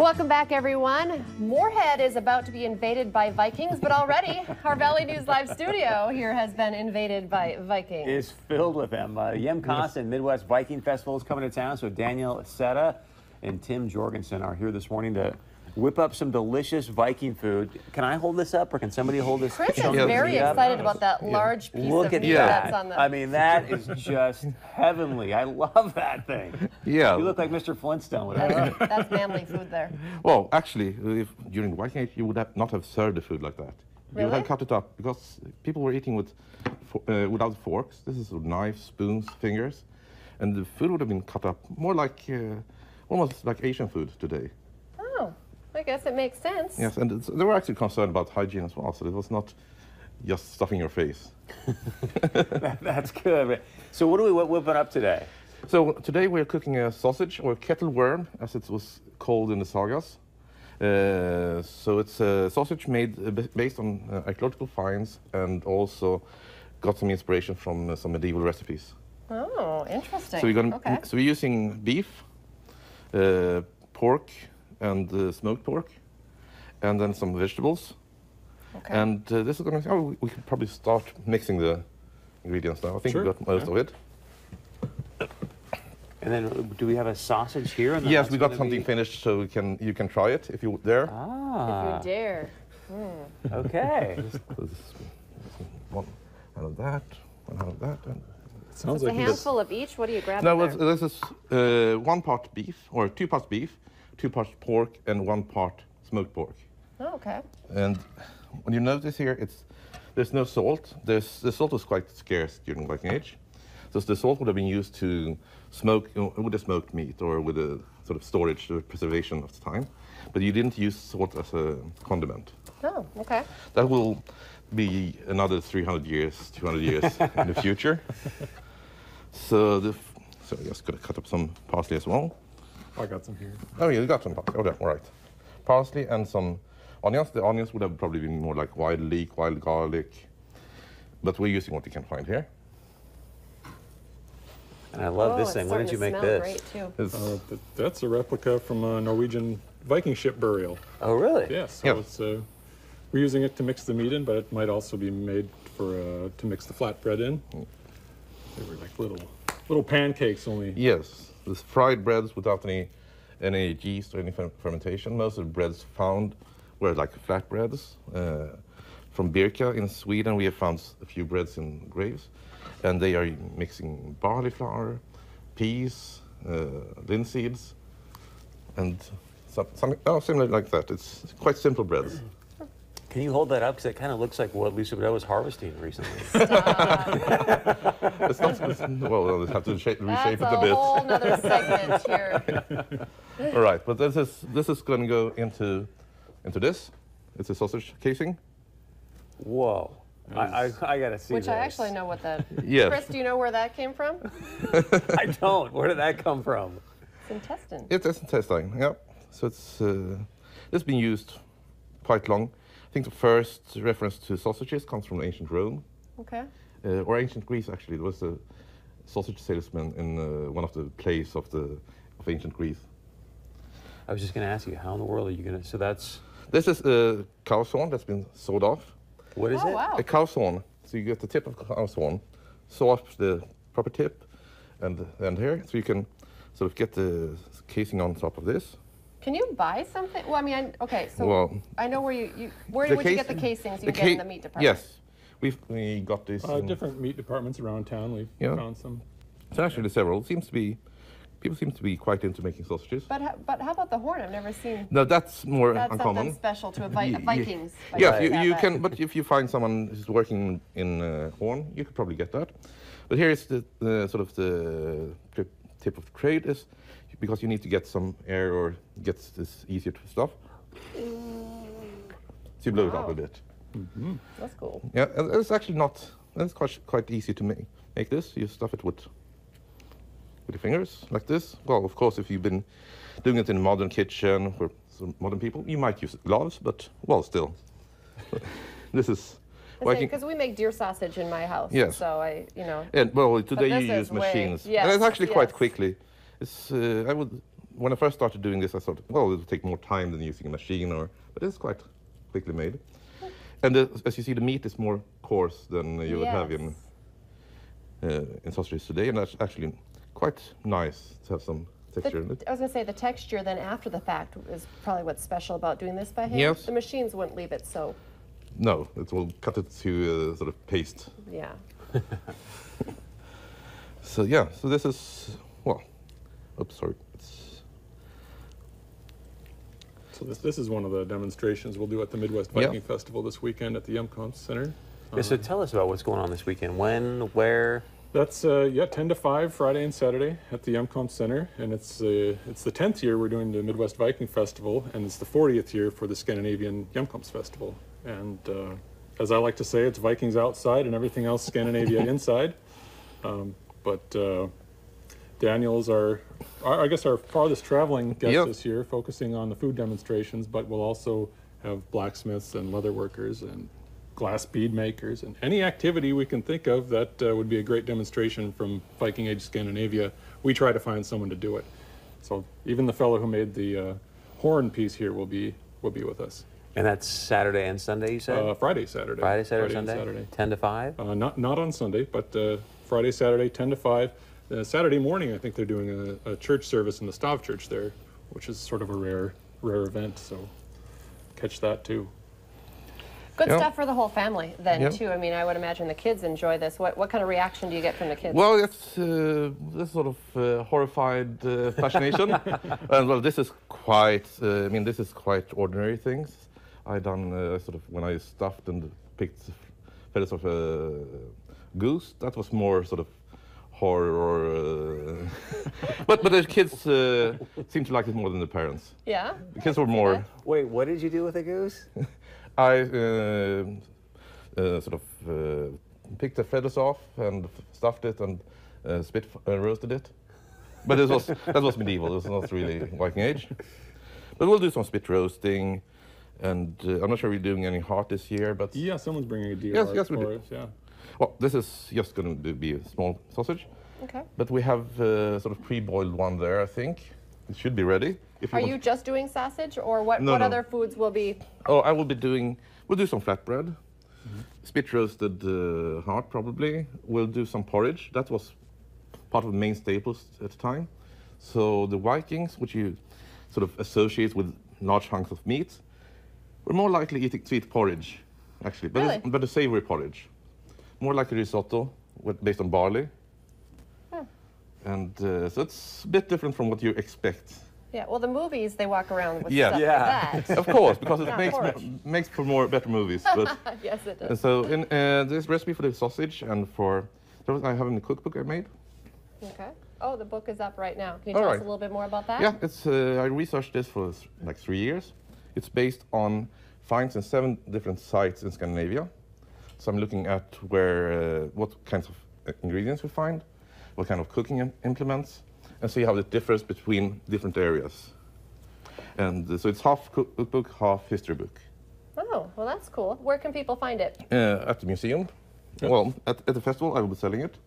Welcome back, everyone. Moorhead is about to be invaded by Vikings, but already our Valley News Live studio here has been invaded by Vikings. It's filled with them. Yemcasa and Midwest Viking Festival is coming to town, so Daniel Seta and Tim Jorgensen are here this morning to whip up some delicious Viking food. Can I hold this up, or can somebody hold this? Chris is very excited about that large piece of meat that's on the... I mean, that is just heavenly. I love that thing. Yeah. You look like Mr. Flintstone. That's manly food there. Well, actually, during the Viking Age, you would not have served the food like that. Really? You would have cut it up, because people were eating without forks. This is knives, spoons, fingers. And the food would have been cut up more like, almost like Asian food today. Oh. I guess it makes sense. Yes, and they were actually concerned about hygiene as well, so it was not just stuffing your face. That's good. So what are we whipping up today? So today we're cooking a sausage, or kettle worm, as it was called in the sagas. So it's a sausage made based on archaeological finds, and also got some inspiration from some medieval recipes. Oh, interesting. So we're using beef, pork, and smoked pork, and then some vegetables. Okay. And this is going to, we could probably start mixing the ingredients now. I think we got most of it. And then, do we have a sausage here? And yes, we got something finished, so you can try it if you dare. Ah. If you dare. Okay. One out of that, one out of that. And Sounds like a handful of each. What do you grab? No, this is 1 part beef, or 2 parts beef, 2 parts pork, and 1 part smoked pork. Oh, okay. And when you notice here, there's no salt. The salt was quite scarce during the Viking Age. So the salt would have been used to smoke with a smoked meat, or with a sort of storage or preservation of the time. But you didn't use salt as a condiment. Oh, okay. That will be another 300 years, 200 years in the future. So I'm just going to cut up some parsley as well. I got some here. Oh, yeah, you got some parsley. Oh, yeah, all right. Parsley and some onions. The onions would have probably been more like wild leek, wild garlic. But we're using what you can find here. And I love this thing. When did you make this? Great too. That's a replica from a Norwegian Viking ship burial. Oh, really? Yeah, so it's, we're using it to mix the meat in, but it might also be made for to mix the flatbread in. They were like little pancakes only. Yes, this fried breads without any yeast or any fermentation. Most of the breads found were like flatbreads. From Birka in Sweden, we have found a few breads in graves, and they are mixing barley flour, peas, linseeds, and something similar like that. It's quite simple breads. Can you hold that up? Because it kind of looks like what Lisa Bedell was harvesting recently. It's not, well, we'll have to reshape it a bit. That's a whole nother segment here. All right, but this is going to go into this. It's a sausage casing. Whoa. I got to see Which this. I actually know what that... Yes. Chris, do you know where that came from? I don't. Where did that come from? It's intestine. It's intestine, yeah. So it's been used quite long. I think the first reference to sausages comes from ancient Rome. Okay. Or ancient Greece, actually. There was a sausage salesman in one of the plays of ancient Greece. I was just going to ask you, how in the world are you going to... So that's... This is a cow's horn that's been sawed off. What is it? Wow. A cow's horn. So you get the tip of the cow's horn, saw off the proper tip, and here, so you can sort of get the casing on top of this. Can you buy something? Well, I mean, okay, so I know where where would you get the casings you get in the meat department? Yes, we got this. Different meat departments around town. We've found some. So actually, several. People seem to be quite into making sausages. But how about the horn? I've never seen. No, that's more that's uncommon. Something special to a Vikings. Yeah, you can. But if you find someone who's working in horn, you could probably get that. But here is the sort of the tip of the trade is because you need to get some air or get this easier to stuff. So you blow it up a bit. Mm-hmm. That's cool. Yeah, and it's actually not. It's quite easy to make this. You stuff it with your fingers like this. Well, of course, if you've been doing it in a modern kitchen for some modern people, you might use gloves, but well, still, this is. Because we make deer sausage in my house. Yes. So And well, today you use machines. Yes, and it's actually quite quickly. It's I would when I first started doing this, I thought, well, it'll take more time than using a machine, but it's quite quickly made. And as you see, the meat is more coarse than you would have in sausages today, and that's actually quite nice to have some texture in it. I was going to say the texture then after the fact is probably what's special about doing this by hand. Yes. The machines wouldn't leave it so. No, it will cut it to sort of paste. Yeah. So yeah, so this is, well, oops, sorry. So this is one of the demonstrations we'll do at the Midwest Viking Festival this weekend at the Yumcomp Center. Yeah, so tell us about what's going on this weekend. When, where? That's 10 to 5 Friday and Saturday at the Yumcomp Center, and it's the 10th year we're doing the Midwest Viking Festival, and it's the 40th year for the Scandinavian Yumcomps Festival. And as I like to say, it's Vikings outside and everything else Scandinavia inside. But Daniel's I guess our farthest traveling guest this year, focusing on the food demonstrations, but we'll also have blacksmiths and leather workers and glass bead makers and any activity we can think of that would be a great demonstration from Viking Age Scandinavia. We try to find someone to do it. So even the fellow who made the horn piece here will be with us. And that's Saturday and Sunday, you said? Friday, Saturday. Friday, Saturday, and Sunday? Saturday. 10 to 5? Not on Sunday, but Friday, Saturday, 10 to 5. Saturday morning, I think they're doing a church service in the Stav Church there, which is sort of a rare event, so catch that too. Good stuff for the whole family then too. I mean, I would imagine the kids enjoy this. What kind of reaction do you get from the kids? Well, it's this sort of horrified fascination. And well, this is quite, this is quite ordinary things. I done sort of, when I stuffed and picked feathers of a goose, that was more sort of horror. But the kids seem to like it more than the parents. Yeah? The kids were more... Wait, what did you do with a goose? I sort of picked the feathers off and stuffed it and roasted it. But that was medieval. It was not really Viking Age. But we'll do some spit roasting, and I'm not sure we're doing any heart this year. But yeah, someone's bringing a deer. Yes, we do. Us, yeah. Well, this is just going to be a small sausage. Okay. But we have sort of pre-boiled one there. I think it should be ready. Are you just doing sausage, or what other foods will be? Oh, we'll do some flatbread, spit roasted heart probably. We'll do some porridge. That was part of the main staples at the time. So the Vikings, which you sort of associate with large hunks of meat, were more likely to eat porridge, actually, but a savory porridge. More like a risotto based on barley. And so it's a bit different from what you expect. Yeah, well, the movies, they walk around with stuff like that. Of course, because it makes for better movies. But yes, it does. and so in this recipe for the sausage and I have in the cookbook I made. Okay. Oh, the book is up right now. Can you tell us a little bit more about that? Yeah, it's I researched this for like 3 years. It's based on finds in 7 different sites in Scandinavia. So I'm looking at what kinds of ingredients we find, what kind of cooking implements, and see how it differs between different areas. And so it's half cookbook, half history book. Oh, well, that's cool. Where can people find it? At the museum. Yep. Well, at the festival, I will be selling it.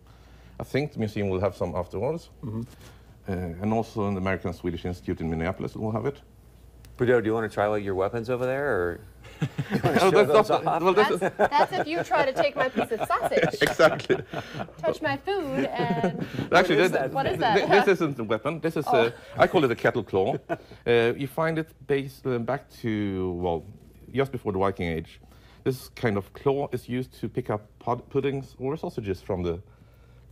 I think the museum will have some afterwards. And also in the American Swedish Institute in Minneapolis will have it. Bruno, do you want to try your weapons over there, or? That's if you try to take my piece of sausage. Exactly. Touch my food and... Actually, what is that? This isn't a weapon. This is I call it a kettle claw. You find it back to, well, just before the Viking Age. This kind of claw is used to pick up puddings or sausages from the...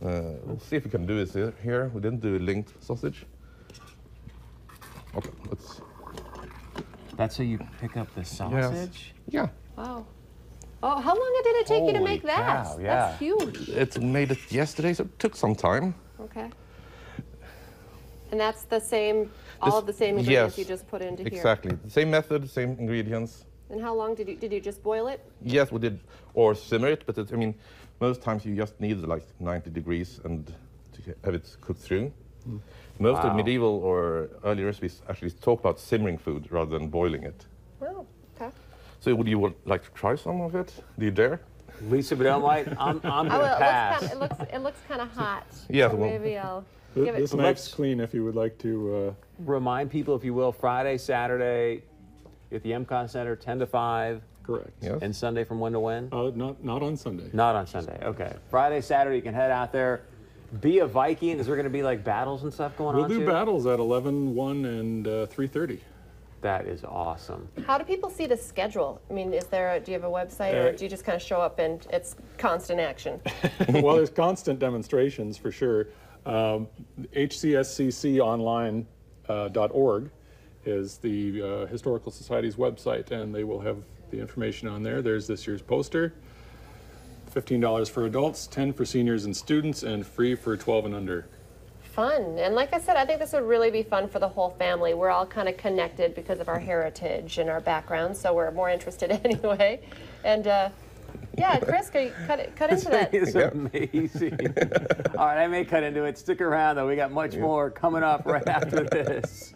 we'll see if we can do this here. We didn't do a linked sausage. Okay, let's... That's how you pick up the sausage? Yes. Yeah. Wow. Oh, how long did it take you to make that? Cow, yeah. That's huge. It made it yesterday, so it took some time. Okay. And that's the same, all of the same ingredients you just put into here? Exactly. The same method, same ingredients. And how long did you just boil it? Yes, we did, or simmer it, but most times you just need like 90 degrees and to have it cooked through. Most of medieval or early recipes actually talk about simmering food rather than boiling it. Oh, okay. So would you like to try some of it? Do you dare? Lisa, but I'm going to pass. It looks kind of hot. Yeah, So well, maybe I'll... Give it- This knife's clean if you would like to. Remind people, if you will, Friday, Saturday at the MCON Center, 10 to 5. Correct. Yes. And Sunday from when to when? Not on Sunday. Not on Sunday. Okay. Friday, Saturday, you can head out there. Be a Viking. Is there going to be like battles and stuff going We'll on do too? battles at 11, 1, and 3:30. That is awesome. How do people see the schedule? I mean, do you have a website, or do you just kind of show up and it's constant action? Well, there's constant demonstrations for sure. HCSCConline.org is the Historical Society's website, and they will have the information on there. There's this year's poster. $15 for adults, 10 for seniors and students, and free for 12 and under. Fun. And like I said, I think this would really be fun for the whole family. We're all kind of connected because of our heritage and our background, so we're more interested anyway. And yeah, Chris, can you cut into that? It's amazing. All right, I may cut into it. Stick around, though. We got much more coming up right after this.